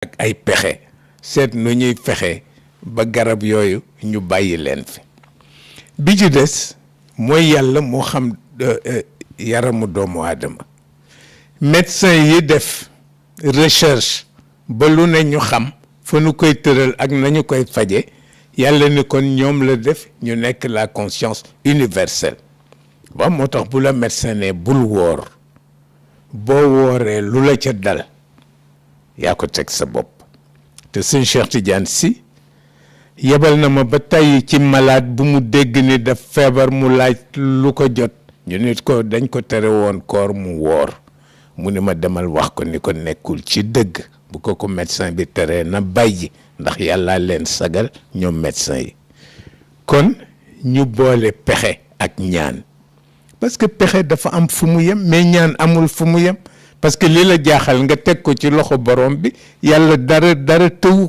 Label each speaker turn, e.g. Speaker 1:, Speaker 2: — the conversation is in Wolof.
Speaker 1: ak ay pexe seet nu ñuy fexe ba garab yooyu ñu bàyyi leen fi bi ci des mooy yàlla moo xam yaramu doomu aadama médecin yi def recherche ba lu ne ñu xam fa nu koy tëral ak nañu koy faje yàlla ni kon ñoom la def ñu nekk la conscience universelle ba moo tax bu la médecin ne bul woor boo wooree lu la ca dal yaa ko teg sa bopp te sëñ Cheikh Tidiane Sy yebal na ma ba tey ci malade bu mu dégg ni daf feebar mu laaj lu ko jot ñu nit ko dañ ko tere woon koor mu woor mu ni ma demal wax ko ni ko nekkul ci dëgg bu ko médecin bi teree na bàyyi ndax yàlla leen sagal ñoom médecin yi kon ñu boole pexe ak ñaan parce que pexe dafa am fu mu yem mais ñaan amul fu mu yem parce que li la jaaxal nga teg ko ci loxo borom bi yàlla dara tëwu ko